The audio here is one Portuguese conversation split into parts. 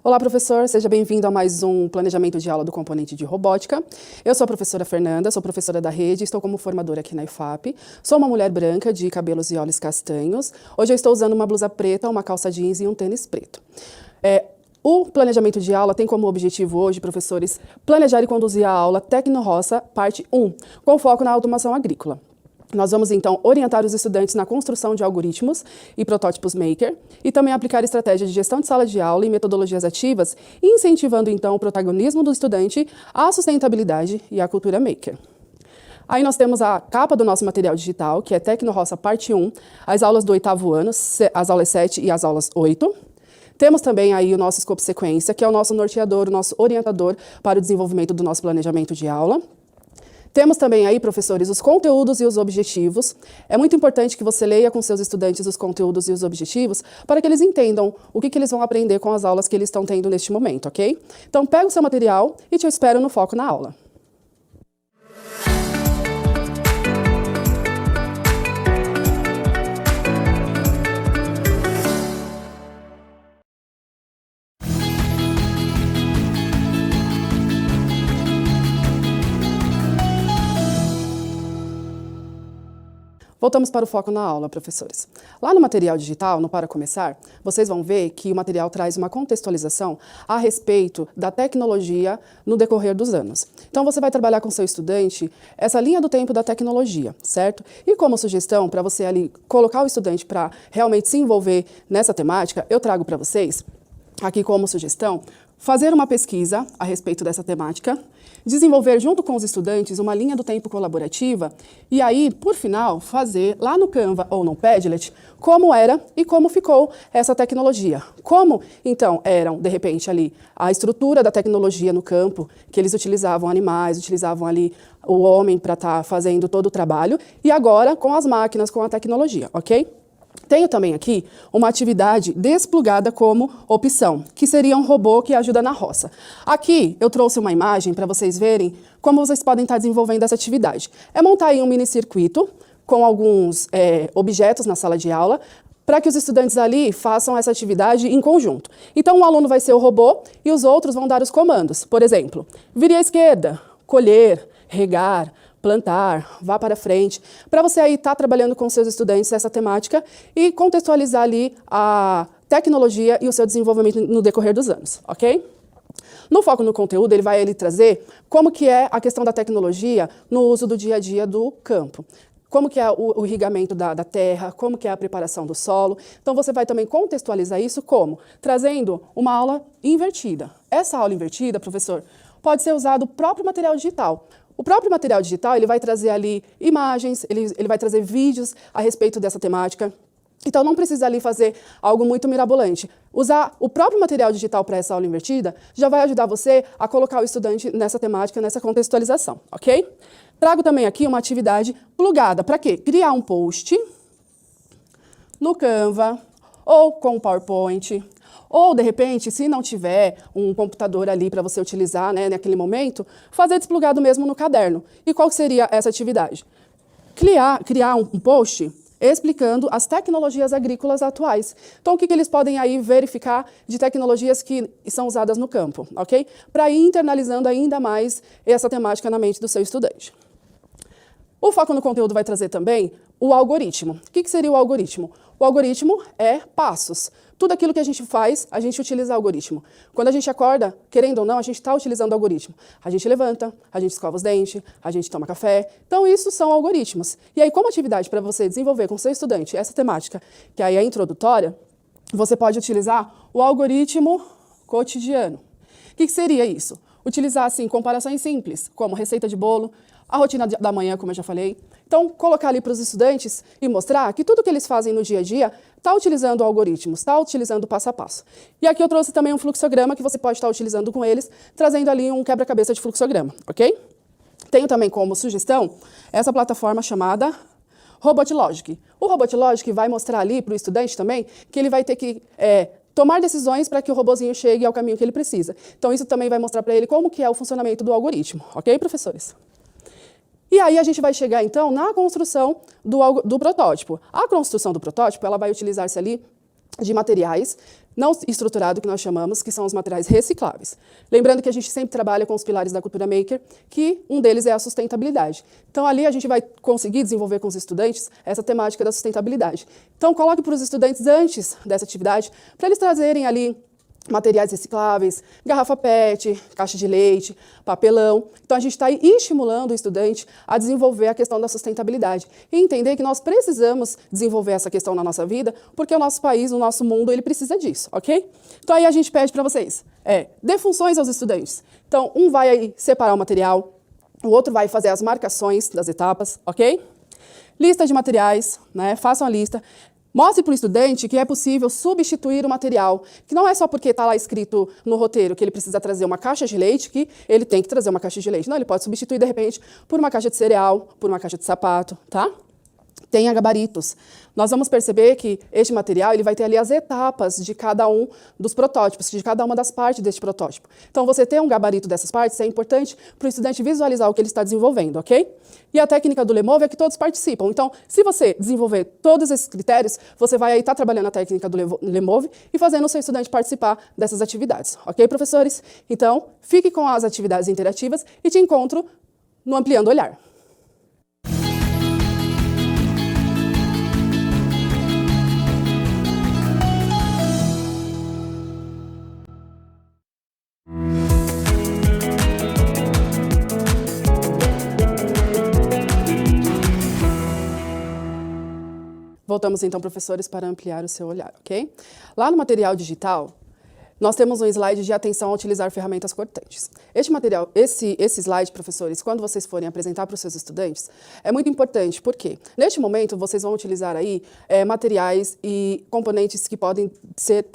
Olá, professor, seja bem-vindo a mais um planejamento de aula do componente de robótica. Eu sou a professora Fernanda, sou professora da rede, estou como formadora aqui na IFAP. Sou uma mulher branca de cabelos e olhos castanhos. Hoje eu estou usando uma blusa preta, uma calça jeans e um tênis preto. O planejamento de aula tem como objetivo hoje, professores, planejar e conduzir a aula Tecno-Roça, parte 1, com foco na automação agrícola. Nós vamos, então, orientar os estudantes na construção de algoritmos e protótipos Maker e também aplicar estratégias de gestão de sala de aula e metodologias ativas, incentivando, então, o protagonismo do estudante, a sustentabilidade e a cultura Maker. Aí nós temos a capa do nosso material digital, que é Tecno-Roça, parte 1, as aulas do 8º ano, as aulas 7 e as aulas 8. Temos também aí o nosso escopo sequência, que é o nosso norteador, o nosso orientador para o desenvolvimento do nosso planejamento de aula. Temos também aí, professores, os conteúdos e os objetivos. É muito importante que você leia com seus estudantes os conteúdos e os objetivos para que eles entendam o que eles vão aprender com as aulas que eles estão tendo neste momento, ok? Então, pega o seu material e te espero no Foco na Aula. Voltamos para o foco na aula, professores. Lá no material digital, no Para Começar, vocês vão ver que o material traz uma contextualização a respeito da tecnologia no decorrer dos anos. Então, você vai trabalhar com seu estudante essa linha do tempo da tecnologia, certo? E como sugestão, para você ali colocar o estudante para realmente se envolver nessa temática, eu trago para vocês, aqui como sugestão, fazer uma pesquisa a respeito dessa temática, desenvolver junto com os estudantes uma linha do tempo colaborativa e aí, por final, fazer lá no Canva ou no Padlet como era e como ficou essa tecnologia. Como, então, eram, de repente, ali a estrutura da tecnologia no campo, que eles utilizavam animais, utilizavam ali o homem para estar fazendo todo o trabalho, e agora com as máquinas, com a tecnologia, ok? Tenho também aqui uma atividade desplugada como opção, que seria um robô que ajuda na roça. Aqui eu trouxe uma imagem para vocês verem como vocês podem estar desenvolvendo essa atividade. É montar aí um minicircuito com alguns objetos na sala de aula, para que os estudantes ali façam essa atividade em conjunto. Então, um aluno vai ser o robô e os outros vão dar os comandos. Por exemplo, vire à esquerda, colher, regar, plantar, vá para frente, para você aí estar trabalhando com seus estudantes essa temática e contextualizar ali a tecnologia e o seu desenvolvimento no decorrer dos anos, ok? No foco no conteúdo, ele vai trazer como que é a questão da tecnologia no uso do dia a dia do campo. Como que é o irrigamento da terra, como que é a preparação do solo. Então, você vai também contextualizar isso como? Trazendo uma aula invertida. Essa aula invertida, professor, pode ser usado o próprio material digital. O próprio material digital, ele vai trazer ali imagens, ele vai trazer vídeos a respeito dessa temática. Então, não precisa ali fazer algo muito mirabolante. Usar o próprio material digital para essa aula invertida já vai ajudar você a colocar o estudante nessa temática, nessa contextualização, ok? Trago também aqui uma atividade plugada. Para quê? Criar um post no Canva ou com o PowerPoint. Ou, de repente, se não tiver um computador ali para você utilizar, né, naquele momento, fazer desplugado mesmo no caderno. E qual seria essa atividade? Criar um post explicando as tecnologias agrícolas atuais. Então, o que eles podem aí verificar de tecnologias que são usadas no campo, ok? Para ir internalizando ainda mais essa temática na mente do seu estudante. O foco no conteúdo vai trazer também o algoritmo. O que seria o algoritmo? O algoritmo é passos. Tudo aquilo que a gente faz, a gente utiliza algoritmo. Quando a gente acorda, querendo ou não, a gente está utilizando algoritmo. A gente levanta, a gente escova os dentes, a gente toma café. Então, isso são algoritmos. E aí, como atividade para você desenvolver com seu estudante essa temática, que aí é introdutória, você pode utilizar o algoritmo cotidiano. O que seria isso? Utilizar, assim, comparações simples, como receita de bolo, a rotina da manhã, como eu já falei. Então, colocar ali para os estudantes e mostrar que tudo que eles fazem no dia a dia está utilizando algoritmos, está utilizando passo a passo. E aqui eu trouxe também um fluxograma que você pode estar utilizando com eles, trazendo ali um quebra-cabeça de fluxograma, ok? Tenho também como sugestão essa plataforma chamada Robotlogic. O Robotlogic vai mostrar ali para o estudante também que ele vai ter que tomar decisões para que o robozinho chegue ao caminho que ele precisa. Então, isso também vai mostrar para ele como que é o funcionamento do algoritmo, ok, professores? E aí a gente vai chegar, então, na construção do protótipo. A construção do protótipo, ela vai utilizar-se ali de materiais não estruturado, que nós chamamos, que são os materiais recicláveis. Lembrando que a gente sempre trabalha com os pilares da cultura maker, que um deles é a sustentabilidade. Então, ali a gente vai conseguir desenvolver com os estudantes essa temática da sustentabilidade. Então, coloque para os estudantes antes dessa atividade, para eles trazerem ali materiais recicláveis, garrafa PET, caixa de leite, papelão. Então, a gente está aí estimulando o estudante a desenvolver a questão da sustentabilidade e entender que nós precisamos desenvolver essa questão na nossa vida, porque o nosso país, o nosso mundo, ele precisa disso, ok? Então, aí a gente pede para vocês, dê funções aos estudantes. Então, um vai aí separar o material, o outro vai fazer as marcações das etapas, ok? Lista de materiais, né? Façam a lista. Mostre para o estudante que é possível substituir o material, que não é só porque está lá escrito no roteiro que ele precisa trazer uma caixa de leite, que ele tem que trazer uma caixa de leite. Não, ele pode substituir, de repente, por uma caixa de cereal, por uma caixa de sapato, tá? Tenha gabaritos. Nós vamos perceber que este material ele vai ter ali as etapas de cada um dos protótipos, de cada uma das partes deste protótipo. Então, você ter um gabarito dessas partes é importante para o estudante visualizar o que ele está desenvolvendo, ok? E a técnica do Lemove é que todos participam. Então, se você desenvolver todos esses critérios, você vai aí estar trabalhando a técnica do Lemove e fazendo o seu estudante participar dessas atividades, ok, professores? Então, fique com as atividades interativas e te encontro no Ampliando Olhar. Voltamos então, professores, para ampliar o seu olhar, ok? Lá no material digital, nós temos um slide de atenção a utilizar ferramentas cortantes. Esse slide, professores, quando vocês forem apresentar para os seus estudantes, é muito importante, porque neste momento vocês vão utilizar aí materiais e componentes que podem ser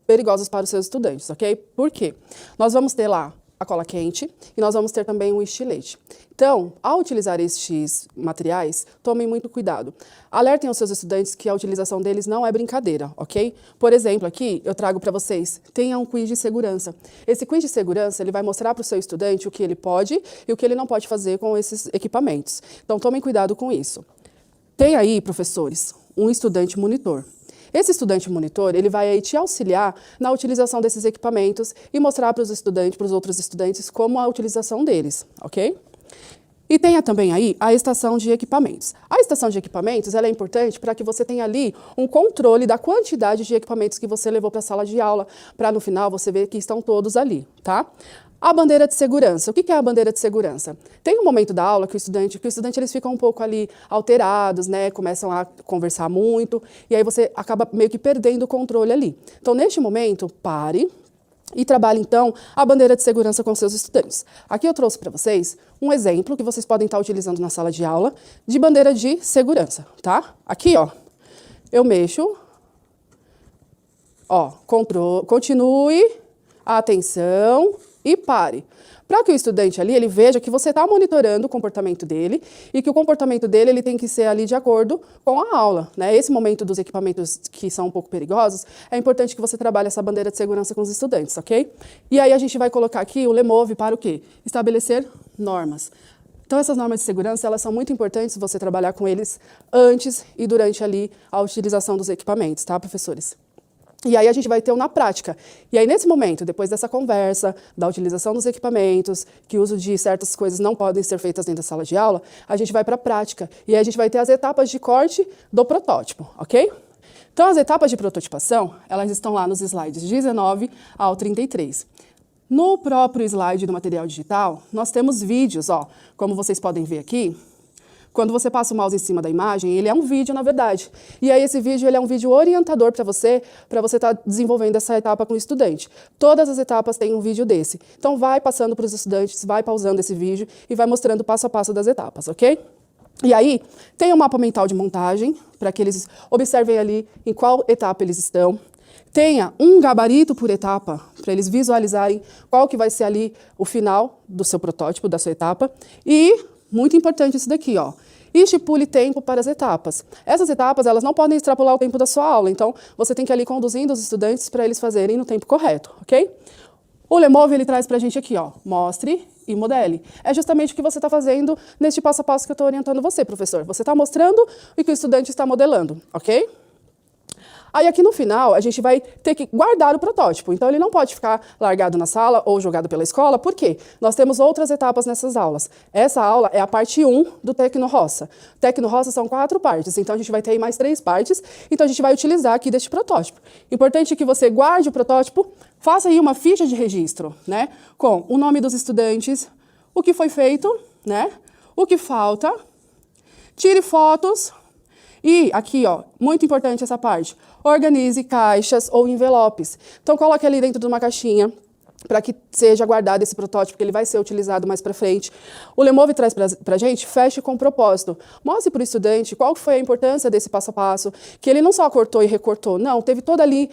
perigosos para os seus estudantes, ok? Por quê? Nós vamos ter lá a cola quente e nós vamos ter também um estilete. Então, ao utilizar estes materiais, tomem muito cuidado. Alertem aos seus estudantes que a utilização deles não é brincadeira, ok? Por exemplo, aqui eu trago para vocês, tenha um quiz de segurança. Esse quiz de segurança, ele vai mostrar para o seu estudante o que ele pode e o que ele não pode fazer com esses equipamentos. Então, tomem cuidado com isso. Tem aí, professores, um estudante monitor. Esse estudante monitor, ele vai aí te auxiliar na utilização desses equipamentos e mostrar para os estudantes, para os outros estudantes, como a utilização deles, ok? E tenha também aí a estação de equipamentos. A estação de equipamentos, ela é importante para que você tenha ali um controle da quantidade de equipamentos que você levou para a sala de aula, para no final você ver que estão todos ali, tá? A bandeira de segurança. O que é a bandeira de segurança? Tem um momento da aula que o estudante eles ficam um pouco ali alterados, né? Começam a conversar muito, e aí você acaba meio que perdendo o controle ali. Então, neste momento, pare e trabalhe, então, a bandeira de segurança com seus estudantes. Aqui eu trouxe para vocês um exemplo que vocês podem estar utilizando na sala de aula de bandeira de segurança, tá? Aqui, ó, eu mexo, ó, continue, atenção e pare. Para que o estudante ali, ele veja que você está monitorando o comportamento dele e que o comportamento dele ele tem que ser ali de acordo com a aula, né? Esse momento dos equipamentos que são um pouco perigosos, é importante que você trabalhe essa bandeira de segurança com os estudantes, ok? E aí a gente vai colocar aqui o Lemove para o quê? Estabelecer normas. Então, essas normas de segurança, elas são muito importantes você trabalhar com eles antes e durante ali a utilização dos equipamentos, tá, professores? E aí a gente vai ter um na prática. E aí, nesse momento, depois dessa conversa, da utilização dos equipamentos, que o uso de certas coisas não podem ser feitas dentro da sala de aula, a gente vai para a prática. E aí a gente vai ter as etapas de corte do protótipo, ok? Então, as etapas de prototipação, elas estão lá nos slides 19 ao 33. No próprio slide do material digital, nós temos vídeos, ó, como vocês podem ver aqui. Quando você passa o mouse em cima da imagem, ele é um vídeo, na verdade. E aí esse vídeo ele é um vídeo orientador para você estar desenvolvendo essa etapa com o estudante. Todas as etapas têm um vídeo desse. Então vai passando para os estudantes, vai pausando esse vídeo e vai mostrando passo a passo das etapas, ok? E aí tem um mapa mental de montagem, para que eles observem ali em qual etapa eles estão. Tenha um gabarito por etapa, para eles visualizarem qual que vai ser ali o final do seu protótipo, da sua etapa. E, muito importante isso daqui, ó. Estipule tempo para as etapas. Essas etapas, elas não podem extrapolar o tempo da sua aula, então você tem que ir ali conduzindo os estudantes para eles fazerem no tempo correto, ok? O Lemove, ele traz para a gente aqui, ó, mostre e modele. É justamente o que você está fazendo neste passo a passo que eu estou orientando você, professor. Você está mostrando o que o estudante está modelando, ok? Aí aqui no final, a gente vai ter que guardar o protótipo. Então, ele não pode ficar largado na sala ou jogado pela escola. Por quê? Nós temos outras etapas nessas aulas. Essa aula é a parte 1 do Tecno-Roça. Tecno-Roça são 4 partes, então a gente vai ter aí mais 3 partes. Então, a gente vai utilizar aqui deste protótipo. Importante que você guarde o protótipo, faça aí uma ficha de registro, né? Com o nome dos estudantes, o que foi feito, né? O que falta, tire fotos e aqui, ó, muito importante essa parte, organize caixas ou envelopes. Então, coloque ali dentro de uma caixinha para que seja guardado esse protótipo, que ele vai ser utilizado mais para frente. O Lemove traz para a gente, feche com propósito. Mostre para o estudante qual foi a importância desse passo a passo, que ele não só cortou e recortou, não, teve todo ali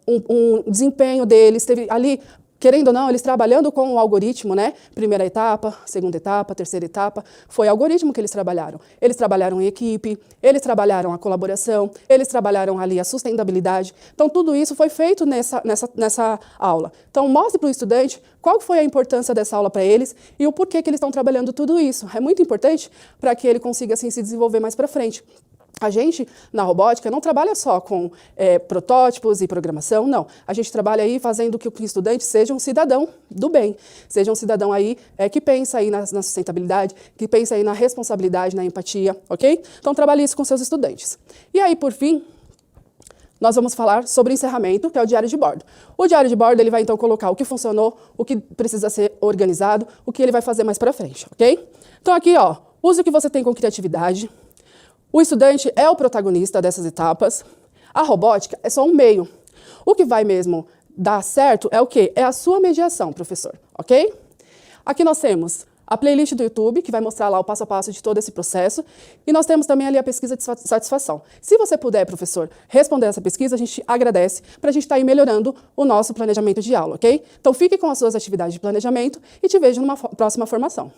um desempenho deles, teve ali, querendo ou não, eles trabalhando com o algoritmo, né? Primeira etapa, segunda etapa, terceira etapa, foi algoritmo que eles trabalharam. Eles trabalharam em equipe, eles trabalharam a colaboração, eles trabalharam ali a sustentabilidade. Então, tudo isso foi feito nessa aula. Então, mostre para o estudante qual foi a importância dessa aula para eles e o porquê que eles estão trabalhando tudo isso. É muito importante para que ele consiga, assim, se desenvolver mais para frente. A gente, na robótica, não trabalha só com protótipos e programação, não. A gente trabalha aí fazendo que o estudante seja um cidadão do bem, seja um cidadão aí que pensa aí na sustentabilidade, que pensa aí na responsabilidade, na empatia, ok? Então, trabalhe isso com seus estudantes. E aí, por fim, nós vamos falar sobre o encerramento, que é o diário de bordo. O diário de bordo, ele vai, então, colocar o que funcionou, o que precisa ser organizado, o que ele vai fazer mais para frente, ok? Então, aqui, ó, use o que você tem com criatividade. O estudante é o protagonista dessas etapas. A robótica é só um meio. O que vai mesmo dar certo é o quê? É a sua mediação, professor, ok? Aqui nós temos a playlist do YouTube, que vai mostrar lá o passo a passo de todo esse processo. E nós temos também ali a pesquisa de satisfação. Se você puder, professor, responder essa pesquisa, a gente agradece para a gente estar aí melhorando o nosso planejamento de aula, ok? Então fique com as suas atividades de planejamento e te vejo numa próxima formação.